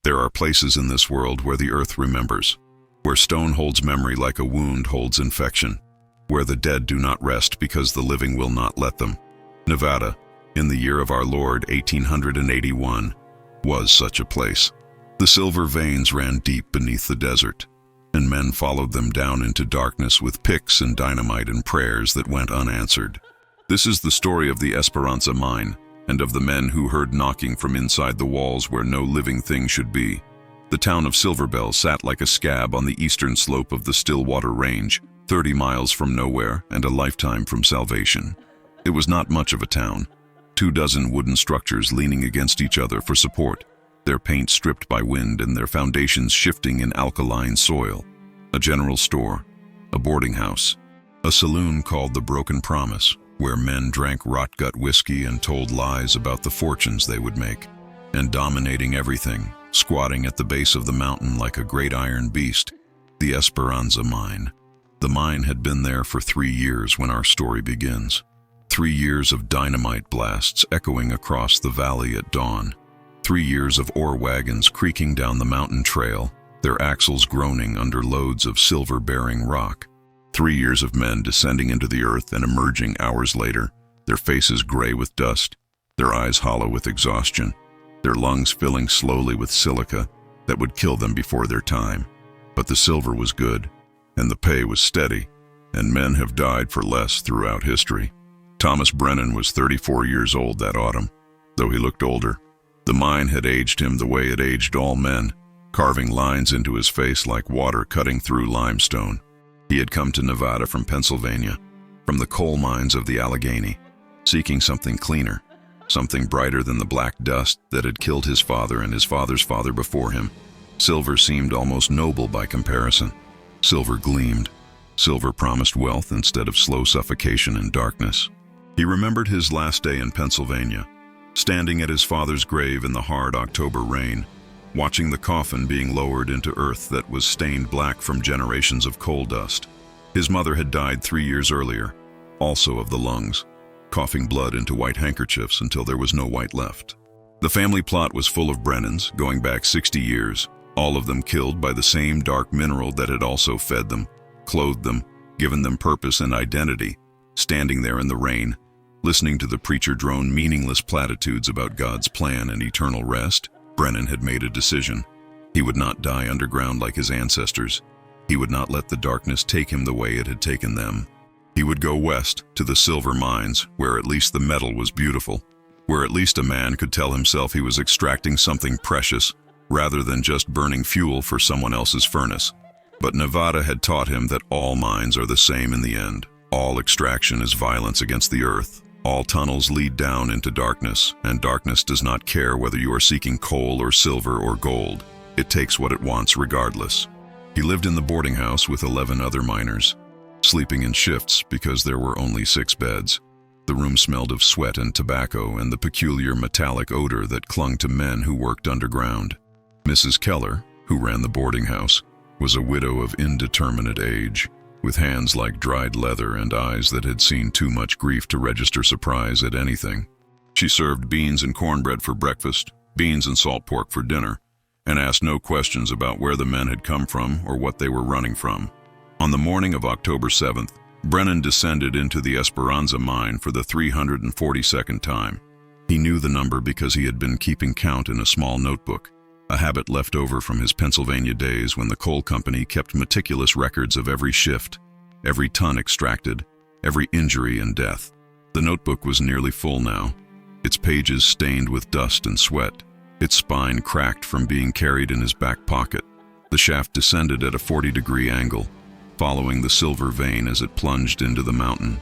There are places in this world where the earth remembers, where stone holds memory like a wound holds infection, where the dead do not rest because the living will not let them. Nevada, in the year of our Lord 1881, was such a place. The silver veins ran deep beneath the desert, and men followed them down into darkness with picks and dynamite and prayers that went unanswered. This is the story of the Esperanza Mine, and of the men who heard knocking from inside the walls where no living thing should be. The town of Silverbell sat like a scab on the eastern slope of the Stillwater Range, 30 miles from nowhere and a lifetime from salvation. It was not much of a town. 24 wooden structures leaning against each other for support, their paint stripped by wind and their foundations shifting in alkaline soil. A general store, a boarding house, a saloon called the Broken Promise, where men drank rot-gut whiskey and told lies about the fortunes they would make, and dominating everything, squatting at the base of the mountain like a great iron beast, the Esperanza Mine. The mine had been there for 3 years when our story begins. 3 years of dynamite blasts echoing across the valley at dawn. 3 years of ore wagons creaking down the mountain trail, their axles groaning under loads of silver-bearing rock. 3 years of men descending into the earth and emerging hours later, their faces gray with dust, their eyes hollow with exhaustion, their lungs filling slowly with silica that would kill them before their time. But the silver was good, and the pay was steady, and men have died for less throughout history. Thomas Brennan was 34 years old that autumn, though he looked older. The mine had aged him the way it aged all men, carving lines into his face like water cutting through limestone. He had come to Nevada from Pennsylvania, from the coal mines of the Allegheny, seeking something cleaner, something brighter than the black dust that had killed his father and his father's father before him. Silver seemed almost noble by comparison. Silver gleamed. Silver promised wealth instead of slow suffocation and darkness. He remembered his last day in Pennsylvania, standing at his father's grave in the hard October rain, watching the coffin being lowered into earth that was stained black from generations of coal dust. His mother had died 3 years earlier, also of the lungs, coughing blood into white handkerchiefs until there was no white left. The family plot was full of Brennans, going back 60 years, all of them killed by the same dark mineral that had also fed them, clothed them, given them purpose and identity, standing there in the rain, listening to the preacher drone meaningless platitudes about God's plan and eternal rest. Brennan had made a decision. He would not die underground like his ancestors. He would not let the darkness take him the way it had taken them. He would go west to the silver mines, where at least the metal was beautiful, where at least a man could tell himself he was extracting something precious, rather than just burning fuel for someone else's furnace. But Nevada had taught him that all mines are the same in the end. All extraction is violence against the earth. All tunnels lead down into darkness, and darkness does not care whether you are seeking coal or silver or gold. It takes what it wants regardless. He lived in the boarding house with 11 other miners, sleeping in shifts because there were only 6 beds. The room smelled of sweat and tobacco and the peculiar metallic odor that clung to men who worked underground. Mrs. Keller, who ran the boarding house, was a widow of indeterminate age, with hands like dried leather and eyes that had seen too much grief to register surprise at anything. She served beans and cornbread for breakfast, beans and salt pork for dinner, and asked no questions about where the men had come from or what they were running from. On the morning of October 7th, Brennan descended into the Esperanza Mine for the 342nd time. He knew the number because he had been keeping count in a small notebook, a habit left over from his Pennsylvania days when the coal company kept meticulous records of every shift, every ton extracted, every injury and death. The notebook was nearly full now, its pages stained with dust and sweat, its spine cracked from being carried in his back pocket. The shaft descended at a 40-degree angle, following the silver vein as it plunged into the mountain.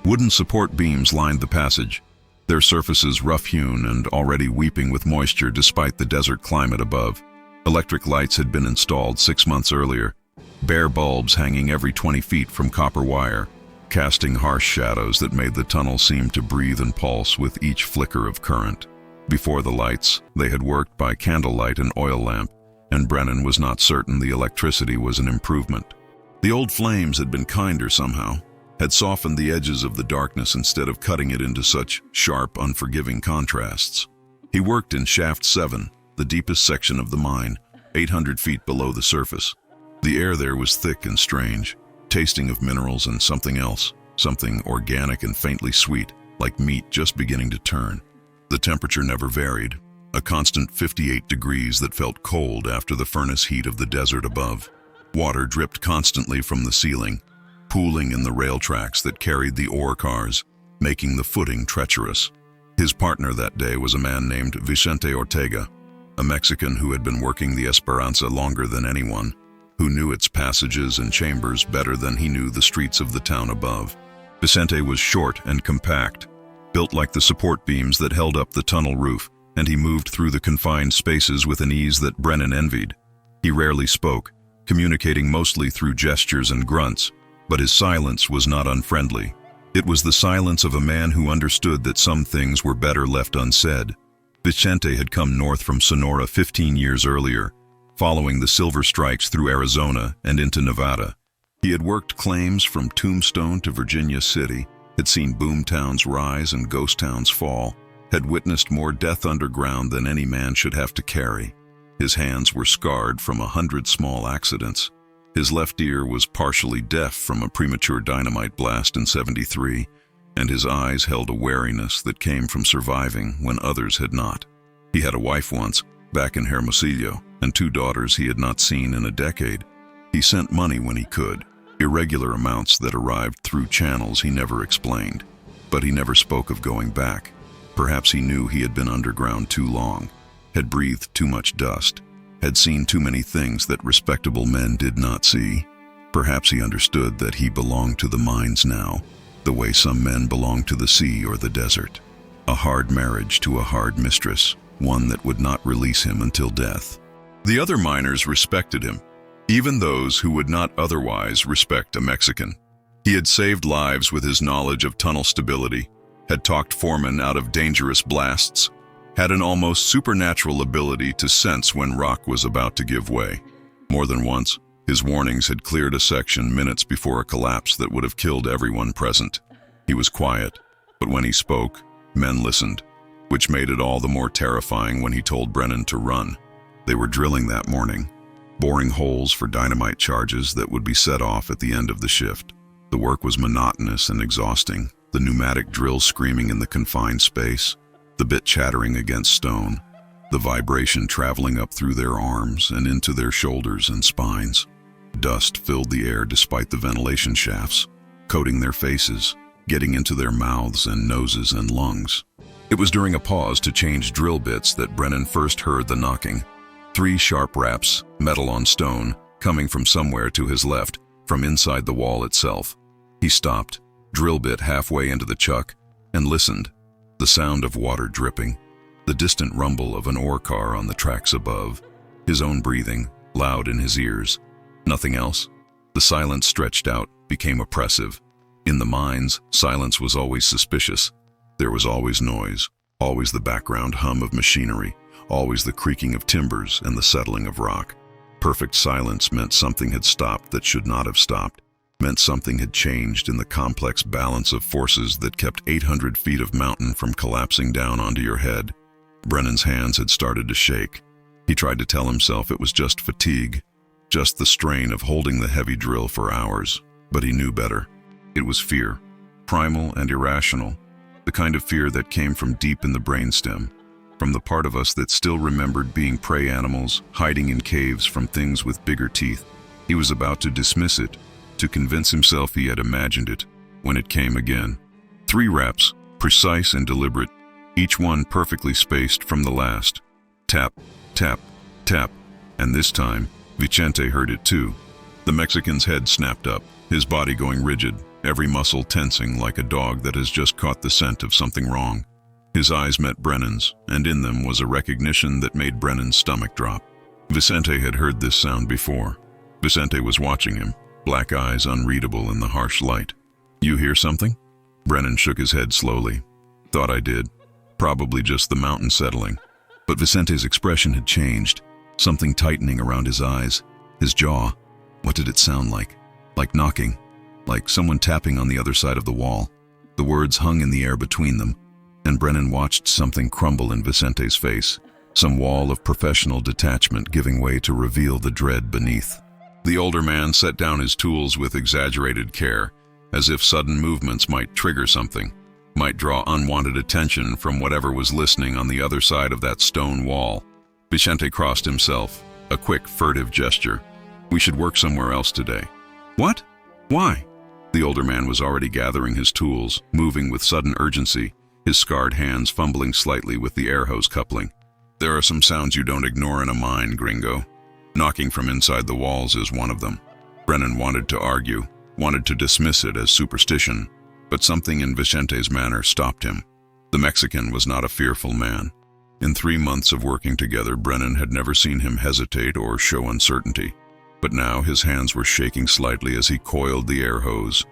Wooden support beams lined the passage, their surfaces rough-hewn and already weeping with moisture despite the desert climate above. Electric lights had been installed 6 months earlier, bare bulbs hanging every 20 feet from copper wire, casting harsh shadows that made the tunnel seem to breathe and pulse with each flicker of current. Before the lights, they had worked by candlelight and oil lamp, and Brennan was not certain the electricity was an improvement. The old flames had been kinder somehow, had softened the edges of the darkness instead of cutting it into such sharp, unforgiving contrasts. He worked in Shaft 7, the deepest section of the mine, 800 feet below the surface. The air there was thick and strange, tasting of minerals and something else, something organic and faintly sweet, like meat just beginning to turn. The temperature never varied, a constant 58 degrees that felt cold after the furnace heat of the desert above. Water dripped constantly from the ceiling, pooling in the rail tracks that carried the ore cars, making the footing treacherous. His partner that day was a man named Vicente Ortega, a Mexican who had been working the Esperanza longer than anyone, who knew its passages and chambers better than he knew the streets of the town above. Vicente was short and compact, built like the support beams that held up the tunnel roof, and he moved through the confined spaces with an ease that Brennan envied. He rarely spoke, communicating mostly through gestures and grunts, but his silence was not unfriendly. It was the silence of a man who understood that some things were better left unsaid. Vicente had come north from Sonora 15 years earlier, following the silver strikes through Arizona and into Nevada. He had worked claims from Tombstone to Virginia City, had seen boom towns rise and ghost towns fall, had witnessed more death underground than any man should have to carry. His hands were scarred from 100 small accidents. His left ear was partially deaf from a premature dynamite blast in '73, and his eyes held a wariness that came from surviving when others had not. He had a wife once, back in Hermosillo, and 2 daughters he had not seen in a decade. He sent money when he could, irregular amounts that arrived through channels he never explained. But he never spoke of going back. Perhaps he knew he had been underground too long, had breathed too much dust, had seen too many things that respectable men did not see. Perhaps he understood that he belonged to the mines now, the way some men belong to the sea or the desert. A hard marriage to a hard mistress, one that would not release him until death. The other miners respected him, even those who would not otherwise respect a Mexican. He had saved lives with his knowledge of tunnel stability, had talked foremen out of dangerous blasts, had an almost supernatural ability to sense when rock was about to give way. More than once, his warnings had cleared a section minutes before a collapse that would have killed everyone present. He was quiet, but when he spoke, men listened, which made it all the more terrifying when he told Brennan to run. They were drilling that morning, boring holes for dynamite charges that would be set off at the end of the shift. The work was monotonous and exhausting, the pneumatic drill screaming in the confined space, the bit chattering against stone, the vibration traveling up through their arms and into their shoulders and spines. Dust filled the air despite the ventilation shafts, coating their faces, getting into their mouths and noses and lungs. It was during a pause to change drill bits that Brennan first heard the knocking. 3 sharp raps, metal on stone, coming from somewhere to his left, from inside the wall itself. He stopped, drill bit halfway into the chuck, and listened. The sound of water dripping, the distant rumble of an ore car on the tracks above, his own breathing, loud in his ears. Nothing else. The silence stretched out, became oppressive. In the mines, silence was always suspicious. There was always noise, always the background hum of machinery, always the creaking of timbers and the settling of rock. Perfect silence meant something had stopped that should not have stopped, meant something had changed in the complex balance of forces that kept 800 feet of mountain from collapsing down onto your head. Brennan's hands had started to shake. He tried to tell himself it was just fatigue, just the strain of holding the heavy drill for hours, but he knew better. It was fear, primal and irrational, the kind of fear that came from deep in the brainstem, from the part of us that still remembered being prey animals, hiding in caves from things with bigger teeth. He was about to dismiss it, to convince himself he had imagined it, when it came again. 3 raps, precise and deliberate, each one perfectly spaced from the last. Tap, tap, tap, and this time, Vicente heard it too. The Mexican's head snapped up, his body going rigid, every muscle tensing like a dog that has just caught the scent of something wrong. His eyes met Brennan's, and in them was a recognition that made Brennan's stomach drop. Vicente had heard this sound before. Vicente was watching him, black eyes unreadable in the harsh light. "You hear something?" Brennan shook his head slowly. "Thought I did. Probably just the mountain settling." But Vicente's expression had changed, something tightening around his eyes, his jaw. What did it sound like? Like knocking, like someone tapping on the other side of the wall. The words hung in the air between them, and Brennan watched something crumble in Vicente's face, some wall of professional detachment giving way to reveal the dread beneath. The older man set down his tools with exaggerated care, as if sudden movements might trigger something, might draw unwanted attention from whatever was listening on the other side of that stone wall. Vicente crossed himself, a quick, furtive gesture. "We should work somewhere else today." "What? Why?" The older man was already gathering his tools, moving with sudden urgency, his scarred hands fumbling slightly with the air hose coupling. "There are some sounds you don't ignore in a mine, gringo. Knocking from inside the walls is one of them." Brennan wanted to argue, wanted to dismiss it as superstition, but something in Vicente's manner stopped him. The Mexican was not a fearful man. In 3 months of working together, Brennan had never seen him hesitate or show uncertainty. But now his hands were shaking slightly as he coiled the air hose,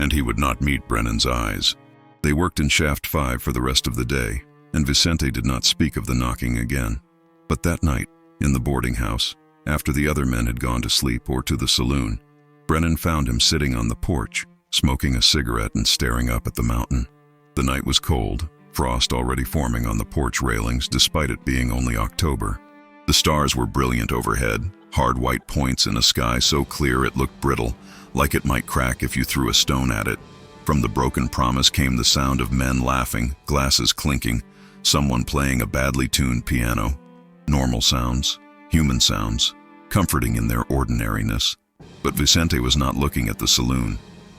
and he would not meet Brennan's eyes. They worked in Shaft 5 for the rest of the day, and Vicente did not speak of the knocking again. But that night, in the boarding house, after the other men had gone to sleep or to the saloon, Brennan found him sitting on the porch, smoking a cigarette and staring up at the mountain. The night was cold, frost already forming on the porch railings despite it being only October. The stars were brilliant overhead, hard white points in a sky so clear it looked brittle, like it might crack if you threw a stone at it. From the broken promise came the sound of men laughing, glasses clinking, someone playing a badly tuned piano. Normal sounds, human sounds, comforting in their ordinariness. But Vicente was not looking at the saloon.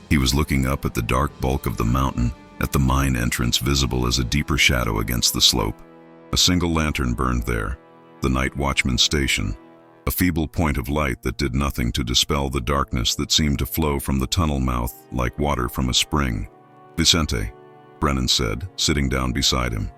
He was looking up at the dark bulk of the mountain, at the mine entrance visible as a deeper shadow against the slope. A single lantern burned there, the night watchman's station, a feeble point of light that did nothing to dispel the darkness that seemed to flow from the tunnel mouth like water from a spring. "Vicente," Brennan said, sitting down beside him.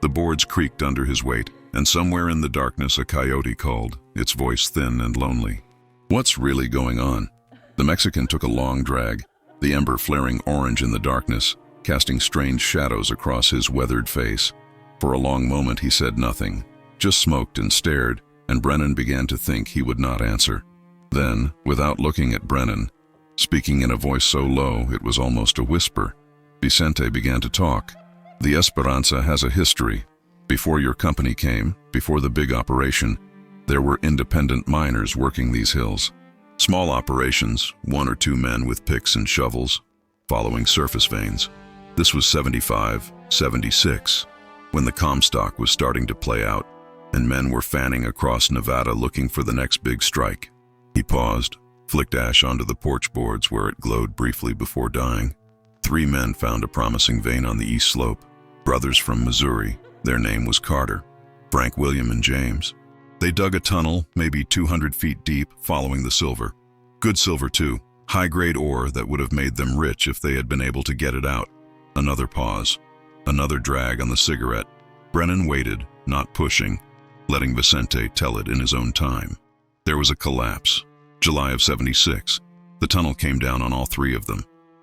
The boards creaked under his weight, and somewhere in the darkness a coyote called, its voice thin and lonely. "What's really going on?" The Mexican took a long drag, the ember flaring orange in the darkness, casting strange shadows across his weathered face. For a long moment he said nothing, just smoked and stared, and Brennan began to think he would not answer. Then, without looking at Brennan, speaking in a voice so low it was almost a whisper, Vicente began to talk. "The Esperanza has a history. Before your company came, before the big operation, there were independent miners working these hills. Small operations, 1 or 2 men with picks and shovels, following surface veins. This was 75, 76, when the Comstock was starting to play out, and men were fanning across Nevada looking for the next big strike." He paused, flicked ash onto the porch boards where it glowed briefly before dying. 3 men found a promising vein on the east slope. Brothers from Missouri. Their name was Carter, Frank, William, and James. They dug a tunnel, maybe 200 feet deep, following the silver. Good silver too, high-grade ore that would have made them rich if they had been able to get it out. Another pause, another drag on the cigarette. Brennan waited, not pushing, letting Vicente tell it in his own time. There was a collapse. July of 76. The tunnel came down on all 3 of them.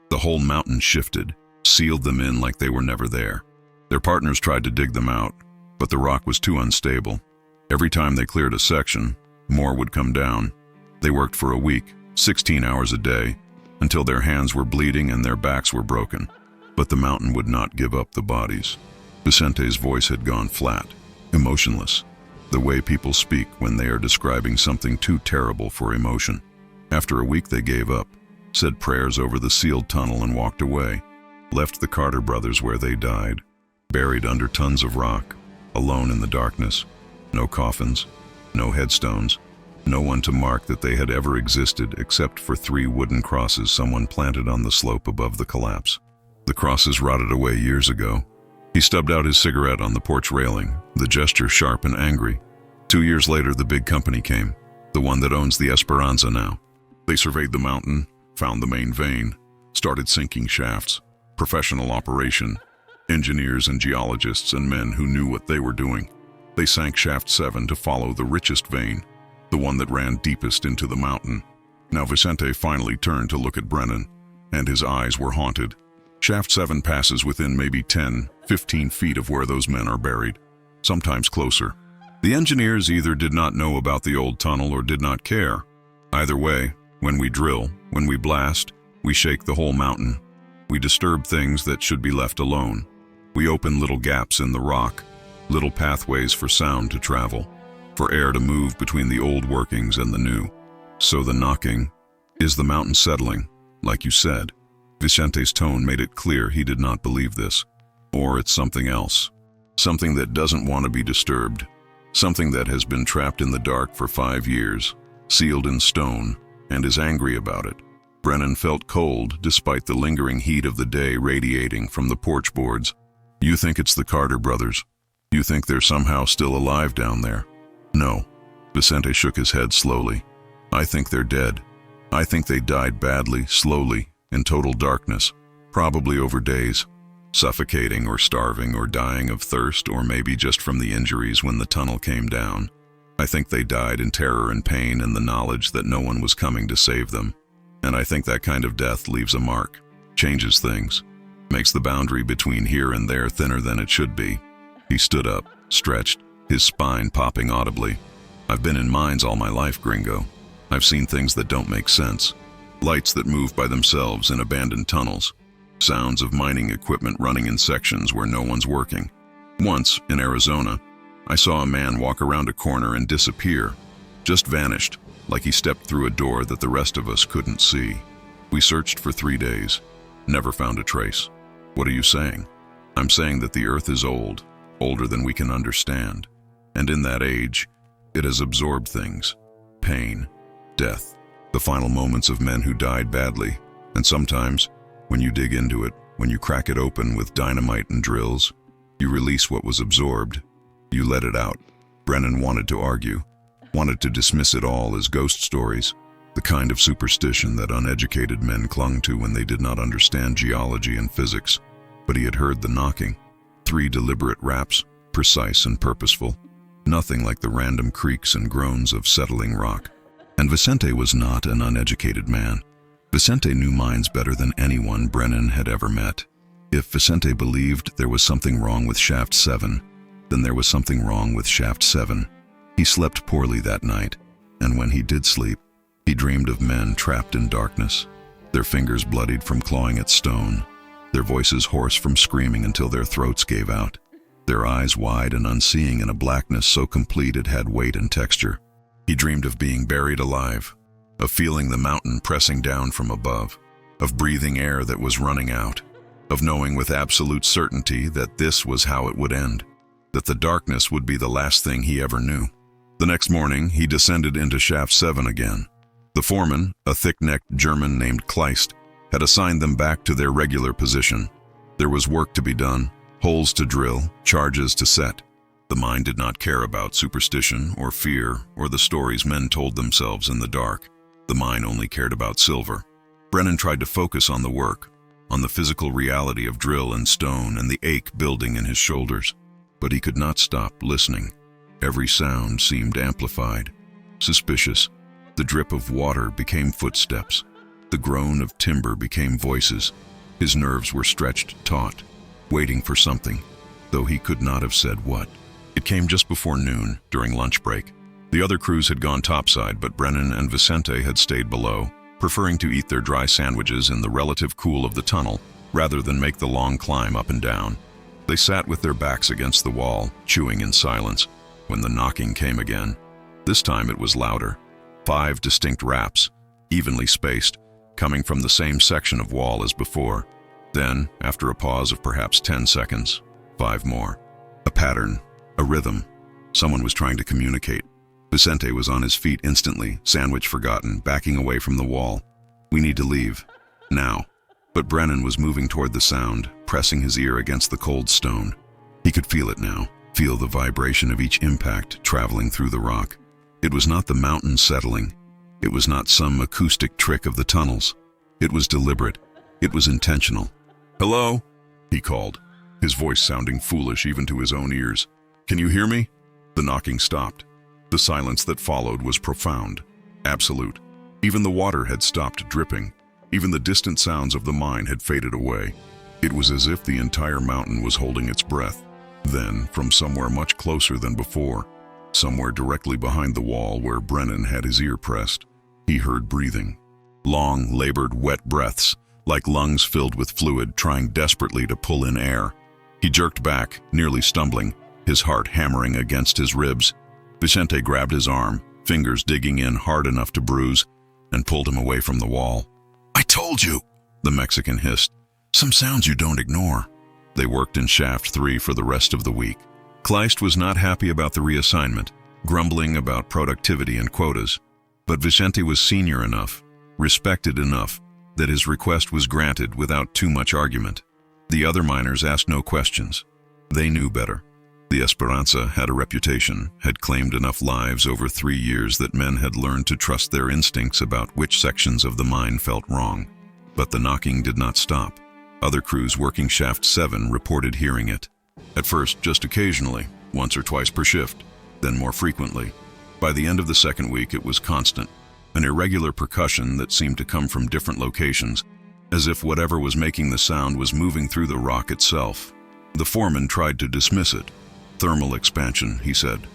The whole mountain shifted, sealed them in like they were never there. Their partners tried to dig them out, but the rock was too unstable. Every time they cleared a section, more would come down. They worked for a week, 16 hours a day, until their hands were bleeding and their backs were broken. But the mountain would not give up the bodies. Vicente's voice had gone flat, emotionless, the way people speak when they are describing something too terrible for emotion. After a week they gave up, said prayers over the sealed tunnel and walked away, left the Carter brothers where they died, buried under tons of rock, alone in the darkness. No coffins, no headstones, no one to mark that they had ever existed except for 3 wooden crosses someone planted on the slope above the collapse. The crosses rotted away years ago. He stubbed out his cigarette on the porch railing, the gesture sharp and angry. 2 years later, the big company came, the one that owns the Esperanza now. They surveyed the mountain, found the main vein, started sinking shafts, professional operation, engineers and geologists and men who knew what they were doing. They sank Shaft 7 to follow the richest vein, the one that ran deepest into the mountain. Now Vicente finally turned to look at Brennan, and his eyes were haunted. Shaft 7 passes within maybe 10, 15 feet of where those men are buried, sometimes closer. The engineers either did not know about the old tunnel or did not care. Either way, when we drill, when we blast, we shake the whole mountain. We disturb things that should be left alone. We open little gaps in the rock, little pathways for sound to travel, for air to move between the old workings and the new. So the knocking, is the mountain settling, like you said? Vicente's tone made it clear he did not believe this. Or it's something else. Something that doesn't want to be disturbed. Something that has been trapped in the dark for 5 years, sealed in stone, and is angry about it. Brennan felt cold despite the lingering heat of the day radiating from the porch boards. You think it's the Carter brothers? You think they're somehow still alive down there? No. Vicente shook his head slowly. I think they're dead. I think they died badly, slowly, in total darkness, probably over days, suffocating or starving or dying of thirst or maybe just from the injuries when the tunnel came down. I think they died in terror and pain and the knowledge that no one was coming to save them. And I think that kind of death leaves a mark, changes things, makes the boundary between here and there thinner than it should be. He stood up, stretched, his spine popping audibly. I've been in mines all my life, gringo. I've seen things that don't make sense. Lights that move by themselves in abandoned tunnels. Sounds of mining equipment running in sections where no one's working. Once, in Arizona, I saw a man walk around a corner and disappear. Just vanished, like he stepped through a door that the rest of us couldn't see. We searched for 3 days. Never found a trace. What are you saying? I'm saying that the Earth is old, older than we can understand. And in that age, it has absorbed things. Pain, death, the final moments of men who died badly. And sometimes, when you dig into it, when you crack it open with dynamite and drills, you release what was absorbed. You let it out. Brennan wanted to argue, wanted to dismiss it all as ghost stories, the kind of superstition that uneducated men clung to when they did not understand geology and physics. But he had heard the knocking. 3 deliberate raps, precise and purposeful. Nothing like the random creaks and groans of settling rock. And Vicente was not an uneducated man. Vicente knew mines better than anyone Brennan had ever met. If Vicente believed there was something wrong with Shaft 7, then there was something wrong with Shaft 7. He slept poorly that night, and when he did sleep, he dreamed of men trapped in darkness, their fingers bloodied from clawing at stone, their voices hoarse from screaming until their throats gave out, their eyes wide and unseeing in a blackness so complete it had weight and texture. He dreamed of being buried alive, of feeling the mountain pressing down from above, of breathing air that was running out, of knowing with absolute certainty that this was how it would end, that the darkness would be the last thing he ever knew. The next morning, he descended into Shaft 7 again. The foreman, a thick-necked German named Kleist, had assigned them back to their regular position. There was work to be done, holes to drill, charges to set. The mine did not care about superstition or fear or the stories men told themselves in the dark. The mine only cared about silver. Brennan tried to focus on the work, on the physical reality of drill and stone and the ache building in his shoulders. But he could not stop listening. Every sound seemed amplified, suspicious. The drip of water became footsteps. The groan of timber became voices. His nerves were stretched taut, waiting for something, though he could not have said what. It came just before noon, during lunch break. The other crews had gone topside, but Brennan and Vicente had stayed below, preferring to eat their dry sandwiches in the relative cool of the tunnel, rather than make the long climb up and down. They sat with their backs against the wall, chewing in silence, when the knocking came again. This time it was louder. 5 distinct raps, evenly spaced, coming from the same section of wall as before. Then, after a pause of perhaps 10 seconds, 5 more. A pattern, a rhythm. Someone was trying to communicate. Vicente was on his feet instantly, sandwich forgotten, backing away from the wall. We need to leave. Now. But Brennan was moving toward the sound, pressing his ear against the cold stone. He could feel it now, feel the vibration of each impact traveling through the rock. It was not the mountain settling. It was not some acoustic trick of the tunnels. It was deliberate. It was intentional. "Hello?" he called, his voice sounding foolish even to his own ears. "Can you hear me?" The knocking stopped. The silence that followed was profound, absolute. Even the water had stopped dripping. Even the distant sounds of the mine had faded away. It was as if the entire mountain was holding its breath. Then, from somewhere much closer than before, somewhere directly behind the wall where Brennan had his ear pressed, he heard breathing. Long, labored, wet breaths, like lungs filled with fluid trying desperately to pull in air. He jerked back, nearly stumbling, his heart hammering against his ribs. Vicente grabbed his arm, fingers digging in hard enough to bruise, and pulled him away from the wall. "I told you," the Mexican hissed. "Some sounds you don't ignore." They worked in Shaft 3 for the rest of the week. Kleist was not happy about the reassignment, grumbling about productivity and quotas. But Vicente was senior enough, respected enough, that his request was granted without too much argument. The other miners asked no questions. They knew better. The Esperanza had a reputation, had claimed enough lives over 3 years that men had learned to trust their instincts about which sections of the mine felt wrong. But the knocking did not stop. Other crews working Shaft 7 reported hearing it. At first, just occasionally, once or twice per shift, then more frequently. By the end of the second week, it was constant, an irregular percussion that seemed to come from different locations, as if whatever was making the sound was moving through the rock itself. The foreman tried to dismiss it. Thermal expansion, he said.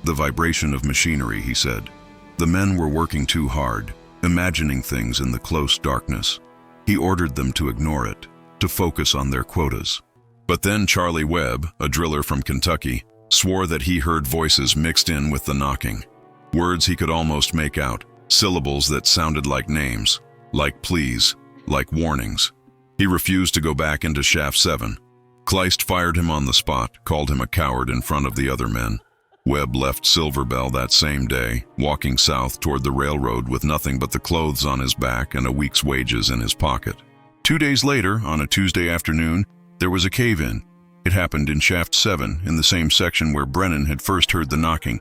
The vibration of machinery, he said. The men were working too hard, imagining things in the close darkness. He ordered them to ignore it, to focus on their quotas. But then Charlie Webb, a driller from Kentucky, swore that he heard voices mixed in with the knocking. Words he could almost make out, syllables that sounded like names, like pleas, like warnings. He refused to go back into Shaft 7. Kleist fired him on the spot, called him a coward in front of the other men. Webb left Silver Bell that same day, walking south toward the railroad with nothing but the clothes on his back and a week's wages in his pocket. 2 days later, on a Tuesday afternoon, there was a cave-in. It happened in Shaft 7, in the same section where Brennan had first heard the knocking.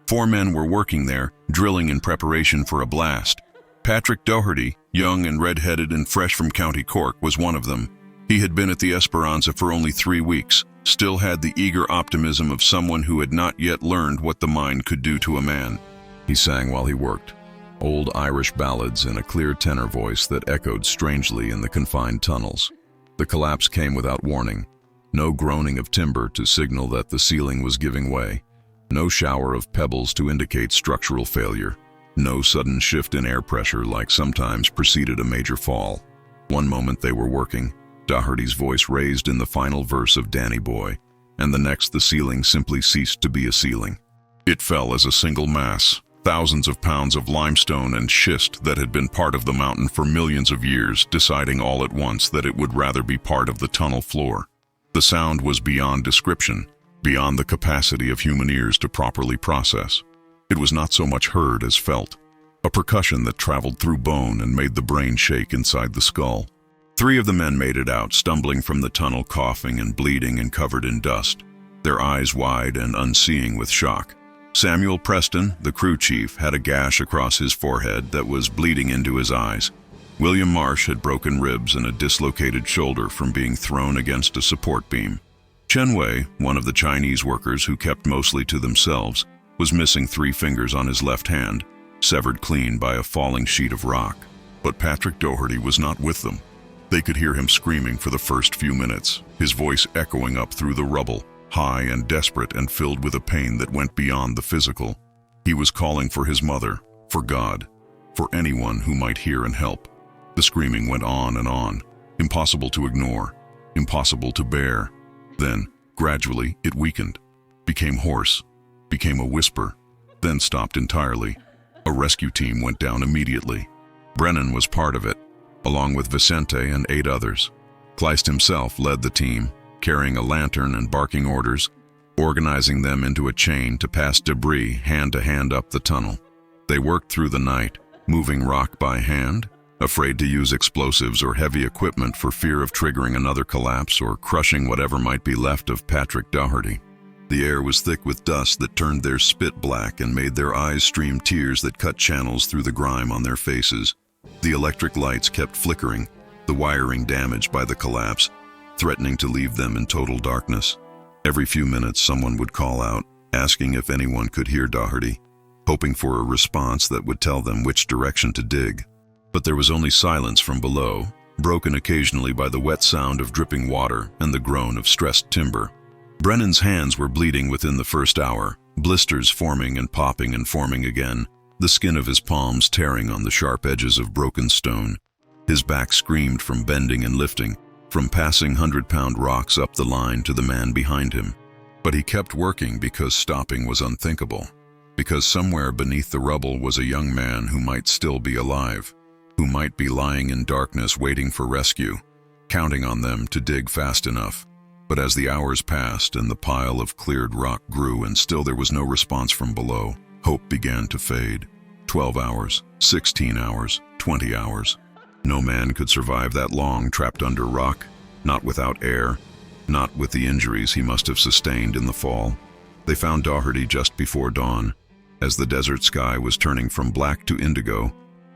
4 men were working there, drilling in preparation for a blast. Patrick Doherty, young and red-headed and fresh from County Cork, was one of them. He had been at the Esperanza for only 3 weeks, still had the eager optimism of someone who had not yet learned what the mine could do to a man. He sang while he worked, old Irish ballads in a clear tenor voice that echoed strangely in the confined tunnels. The collapse came without warning. No groaning of timber to signal that the ceiling was giving way. No shower of pebbles to indicate structural failure. No sudden shift in air pressure like sometimes preceded a major fall. One moment they were working, Doherty's voice raised in the final verse of Danny Boy, and the next the ceiling simply ceased to be a ceiling. It fell as a single mass, thousands of pounds of limestone and schist that had been part of the mountain for millions of years, deciding all at once that it would rather be part of the tunnel floor. The sound was beyond description, beyond the capacity of human ears to properly process. It was not so much heard as felt, a percussion that traveled through bone and made the brain shake inside the skull. 3 of the men made it out, stumbling from the tunnel, coughing and bleeding and covered in dust, their eyes wide and unseeing with shock. Samuel Preston, the crew chief, had a gash across his forehead that was bleeding into his eyes. William Marsh had broken ribs and a dislocated shoulder from being thrown against a support beam. Chen Wei, one of the Chinese workers who kept mostly to themselves, was missing 3 fingers on his left hand, severed clean by a falling sheet of rock. But Patrick Doherty was not with them. They could hear him screaming for the first few minutes, his voice echoing up through the rubble, high and desperate and filled with a pain that went beyond the physical. He was calling for his mother, for God, for anyone who might hear and help. The screaming went on and on, impossible to ignore, impossible to bear. Then, gradually, it weakened, became hoarse, became a whisper, then stopped entirely. A rescue team went down immediately. Brennan was part of it, along with Vicente and 8 others. Kleist himself led the team, carrying a lantern and barking orders, organizing them into a chain to pass debris hand to hand up the tunnel. They worked through the night, moving rock by hand, afraid to use explosives or heavy equipment for fear of triggering another collapse or crushing whatever might be left of Patrick Doherty. The air was thick with dust that turned their spit black and made their eyes stream tears that cut channels through the grime on their faces. The electric lights kept flickering, the wiring damaged by the collapse, threatening to leave them in total darkness. Every few minutes someone would call out, asking if anyone could hear Doherty, hoping for a response that would tell them which direction to dig. But there was only silence from below, broken occasionally by the wet sound of dripping water and the groan of stressed timber. Brennan's hands were bleeding within the first hour, blisters forming and popping and forming again, the skin of his palms tearing on the sharp edges of broken stone. His back screamed from bending and lifting, from passing 100-pound rocks up the line to the man behind him. But he kept working because stopping was unthinkable. Because somewhere beneath the rubble was a young man who might still be alive, who might be lying in darkness waiting for rescue, counting on them to dig fast enough. But as the hours passed and the pile of cleared rock grew and still there was no response from below, hope began to fade. 12 hours, 16 hours, 20 hours. No man could survive that long trapped under rock, not without air, not with the injuries he must have sustained in the fall. They found Doherty just before dawn, as the desert sky was turning from black to indigo,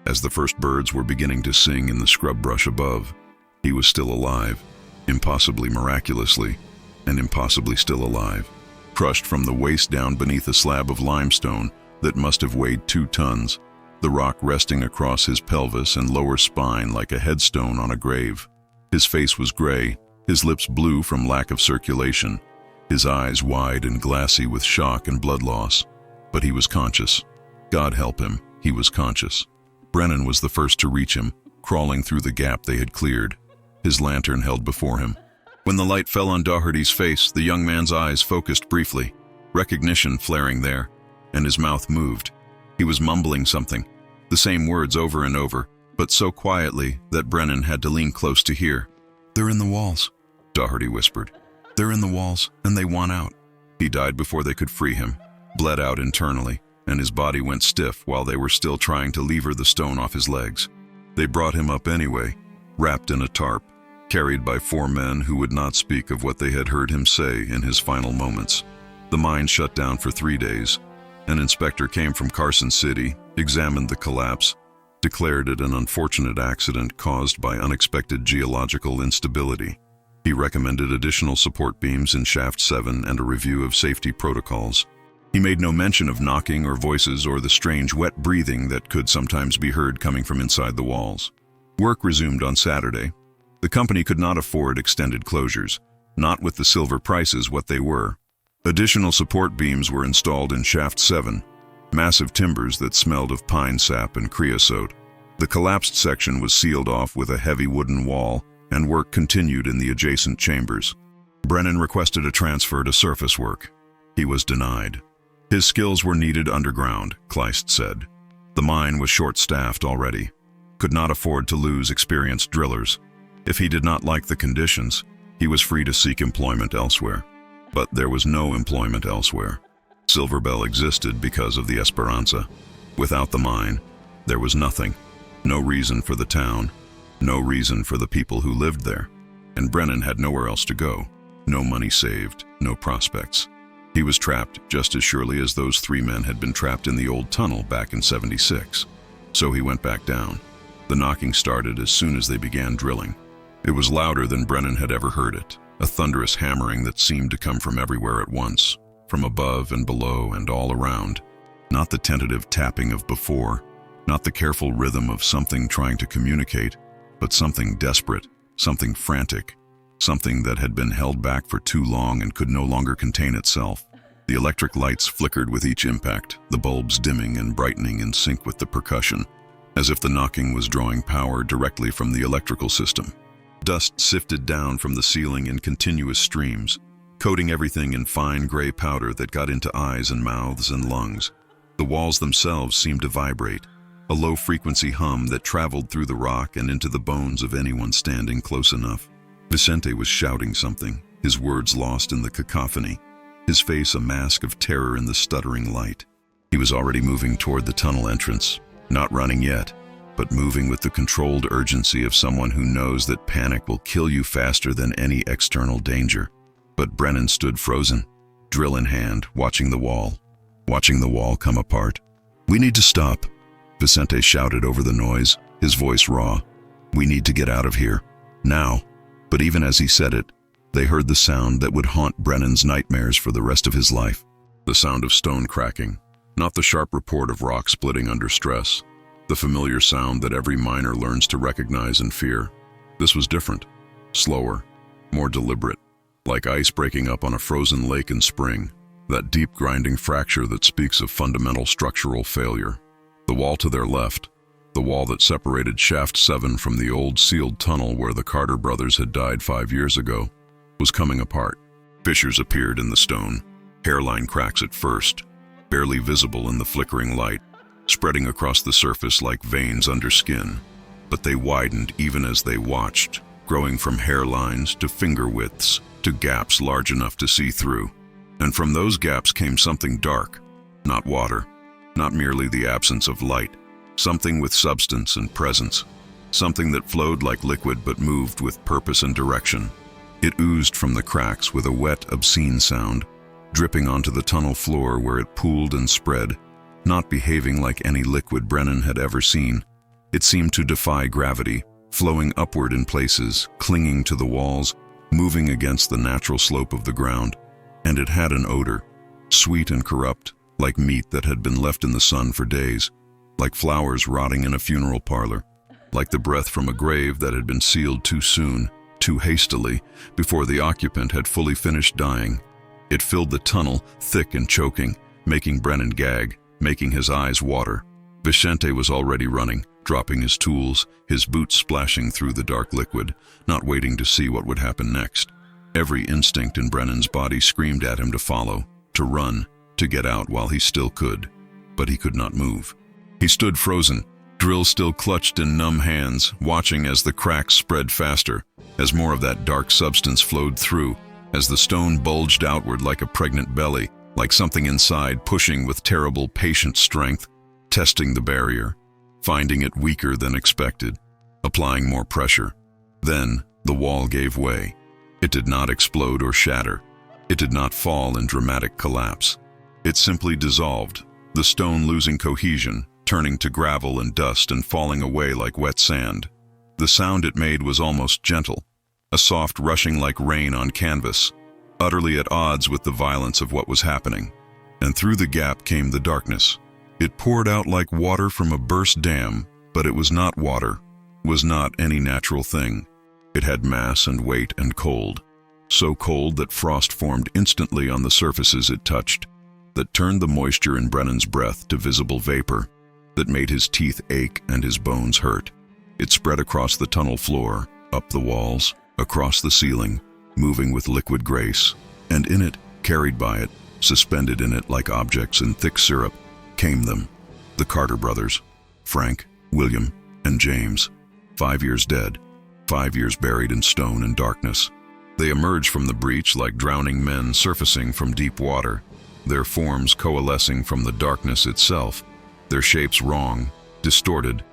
as the first birds were beginning to sing in the scrub brush above. He was still alive, impossibly miraculously, and impossibly still alive, crushed from the waist down beneath a slab of limestone that must have weighed 2 tons, the rock resting across his pelvis and lower spine like a headstone on a grave. His face was gray, his lips blue from lack of circulation, his eyes wide and glassy with shock and blood loss. But he was conscious. God help him, he was conscious. Brennan was the first to reach him, crawling through the gap they had cleared, his lantern held before him. When the light fell on Doherty's face, the young man's eyes focused briefly, recognition flaring there, and his mouth moved. He was mumbling something, the same words over and over, but so quietly that Brennan had to lean close to hear. "They're in the walls," Doherty whispered. "They're in the walls, and they want out." He died before they could free him, bled out internally, and his body went stiff while they were still trying to lever the stone off his legs. They brought him up anyway, wrapped in a tarp, carried by 4 men who would not speak of what they had heard him say in his final moments. The mine shut down for 3 days. An inspector came from Carson City, examined the collapse, declared it an unfortunate accident caused by unexpected geological instability. He recommended additional support beams in Shaft 7 and a review of safety protocols. He made no mention of knocking or voices or the strange wet breathing that could sometimes be heard coming from inside the walls. Work resumed on Saturday. The company could not afford extended closures, not with the silver prices what they were. Additional support beams were installed in Shaft 7, massive timbers that smelled of pine sap and creosote. The collapsed section was sealed off with a heavy wooden wall, and work continued in the adjacent chambers. Brennan requested a transfer to surface work. He was denied. His skills were needed underground, Kleist said. The mine was short-staffed already, could not afford to lose experienced drillers. If he did not like the conditions, he was free to seek employment elsewhere. But there was no employment elsewhere. Silverbell existed because of the Esperanza. Without the mine, there was nothing. No reason for the town, no reason for the people who lived there. And Brennan had nowhere else to go. No money saved, no prospects. He was trapped just as surely as those 3 men had been trapped in the old tunnel back in '76. So he went back down. The knocking started as soon as they began drilling. It was louder than Brennan had ever heard it, a thunderous hammering that seemed to come from everywhere at once, from above and below and all around. Not the tentative tapping of before, not the careful rhythm of something trying to communicate, but something desperate, something frantic, something that had been held back for too long and could no longer contain itself. The electric lights flickered with each impact, the bulbs dimming and brightening in sync with the percussion, as if the knocking was drawing power directly from the electrical system. Dust sifted down from the ceiling in continuous streams, coating everything in fine gray powder that got into eyes and mouths and lungs. The walls themselves seemed to vibrate, a low-frequency hum that traveled through the rock and into the bones of anyone standing close enough. Vicente was shouting something, his words lost in the cacophony, his face a mask of terror in the stuttering light. He was already moving toward the tunnel entrance, not running yet, but moving with the controlled urgency of someone who knows that panic will kill you faster than any external danger. But Brennan stood frozen, drill in hand, watching the wall come apart. "We need to stop," Vicente shouted over the noise, his voice raw. "We need to get out of here, now." But even as he said it, they heard the sound that would haunt Brennan's nightmares for the rest of his life. The sound of stone cracking, not the sharp report of rock splitting under stress. The familiar sound that every miner learns to recognize and fear. This was different, slower, more deliberate, like ice breaking up on a frozen lake in spring, that deep grinding fracture that speaks of fundamental structural failure. The wall to their left, the wall that separated Shaft 7 from the old sealed tunnel where the Carter brothers had died 5 years ago, was coming apart. Fissures appeared in the stone, hairline cracks at first, barely visible in the flickering light, spreading across the surface like veins under skin. But they widened even as they watched, growing from hairlines to finger widths to gaps large enough to see through. And from those gaps came something dark, not water, not merely the absence of light, something with substance and presence, something that flowed like liquid but moved with purpose and direction. It oozed from the cracks with a wet, obscene sound, dripping onto the tunnel floor where it pooled and spread, not behaving like any liquid Brennan had ever seen. It seemed to defy gravity, flowing upward in places, clinging to the walls, moving against the natural slope of the ground. And it had an odor, sweet and corrupt, like meat that had been left in the sun for days, like flowers rotting in a funeral parlor, like the breath from a grave that had been sealed too soon, too hastily, before the occupant had fully finished dying. It filled the tunnel, thick and choking, making Brennan gag, making his eyes water. Vicente was already running, dropping his tools, his boots splashing through the dark liquid, not waiting to see what would happen next. Every instinct in Brennan's body screamed at him to follow, to run, to get out while he still could. But he could not move. He stood frozen, drill still clutched in numb hands, watching as the cracks spread faster, as more of that dark substance flowed through, as the stone bulged outward like a pregnant belly, like something inside pushing with terrible, patient strength, testing the barrier, finding it weaker than expected, applying more pressure. Then the wall gave way. It did not explode or shatter. It did not fall in dramatic collapse. It simply dissolved, the stone losing cohesion, turning to gravel and dust and falling away like wet sand. The sound it made was almost gentle, a soft rushing like rain on canvas, utterly at odds with the violence of what was happening. And through the gap came the darkness. It poured out like water from a burst dam, but it was not water, was not any natural thing. It had mass and weight and cold, so cold that frost formed instantly on the surfaces it touched, that turned the moisture in Brennan's breath to visible vapor, that made his teeth ache and his bones hurt. It spread across the tunnel floor, up the walls, across the ceiling, moving with liquid grace, and in it, carried by it, suspended in it like objects in thick syrup, came them, the Carter brothers, Frank, William, and James, 5 years dead, 5 years buried in stone and darkness. They emerged from the breach like drowning men surfacing from deep water, their forms coalescing from the darkness itself, their shapes wrong, distorted,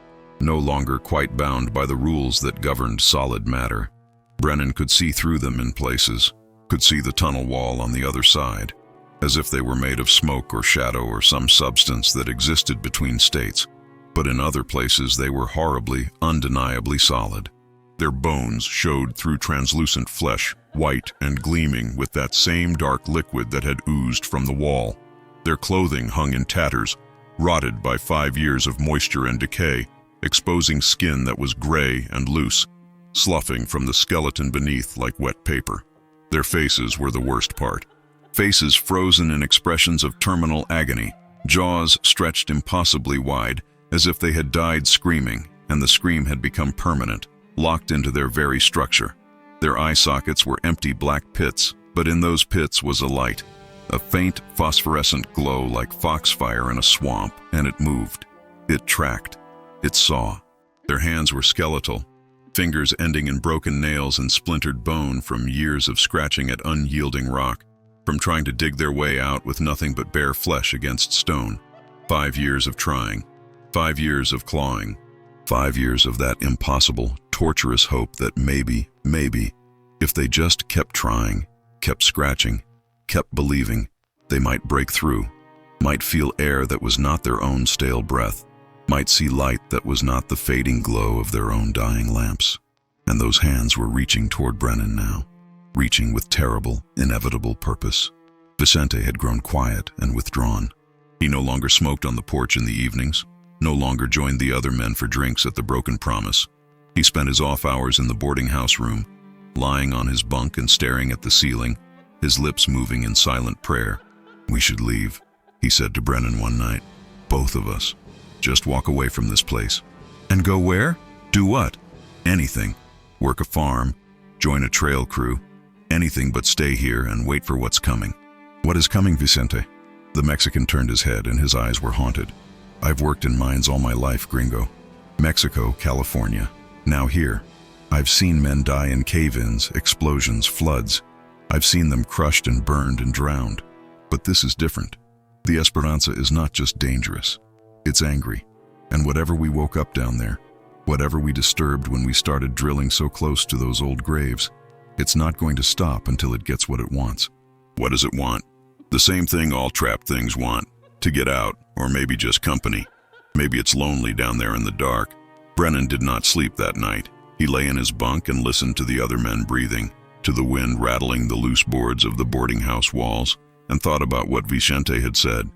no longer quite bound by the rules that governed solid matter. Brennan could see through them in places, could see the tunnel wall on the other side, as if they were made of smoke or shadow or some substance that existed between states. But in other places they were horribly, undeniably solid. Their bones showed through translucent flesh, white and gleaming with that same dark liquid that had oozed from the wall. Their clothing hung in tatters, rotted by 5 years of moisture and decay, exposing skin that was gray and loose, sloughing from the skeleton beneath like wet paper. Their faces were the worst part. Faces frozen in expressions of terminal agony, jaws stretched impossibly wide, as if they had died screaming, and the scream had become permanent, locked into their very structure. Their eye sockets were empty black pits, but in those pits was a light, a faint phosphorescent glow like foxfire in a swamp, and it moved. It tracked. It saw. Their hands were skeletal, fingers ending in broken nails and splintered bone from years of scratching at unyielding rock, from trying to dig their way out with nothing but bare flesh against stone. 5 years of trying, 5 years of clawing, 5 years of that impossible, torturous hope that maybe, if they just kept trying, kept scratching, kept believing, they might break through, might feel air that was not their own stale breath, might see light that was not the fading glow of their own dying lamps. And those hands were reaching toward Brennan now, reaching with terrible, inevitable purpose. Vicente had grown quiet and withdrawn. He no longer smoked on the porch in the evenings, no longer joined the other men for drinks at the Broken Promise. He spent his off hours in the boarding house room, lying on his bunk and staring at the ceiling, his lips moving in silent prayer. "We should leave," he said to Brennan one night. "Both of us. Just walk away from this place." "And go where? Do what?" "Anything. Work a farm, join a trail crew, Anything but stay here and wait for what's coming. What is coming, Vicente? The Mexican turned his head and his eyes were haunted. I've worked in mines all my life, gringo. Mexico, California. Now here. I've seen men die in cave-ins, explosions, floods. I've seen them crushed and burned and drowned. But this is different. The Esperanza is not just dangerous. It's angry. And whatever we woke up down there, whatever we disturbed when we started drilling so close to those old graves, it's not going to stop until it gets what it wants. What does it want? The same thing all trapped things want. To get out, or maybe just company. Maybe it's lonely down there in the dark. Brennan did not sleep that night. He lay in his bunk and listened to the other men breathing, to the wind rattling the loose boards of the boarding house walls, and thought about what Vicente had said,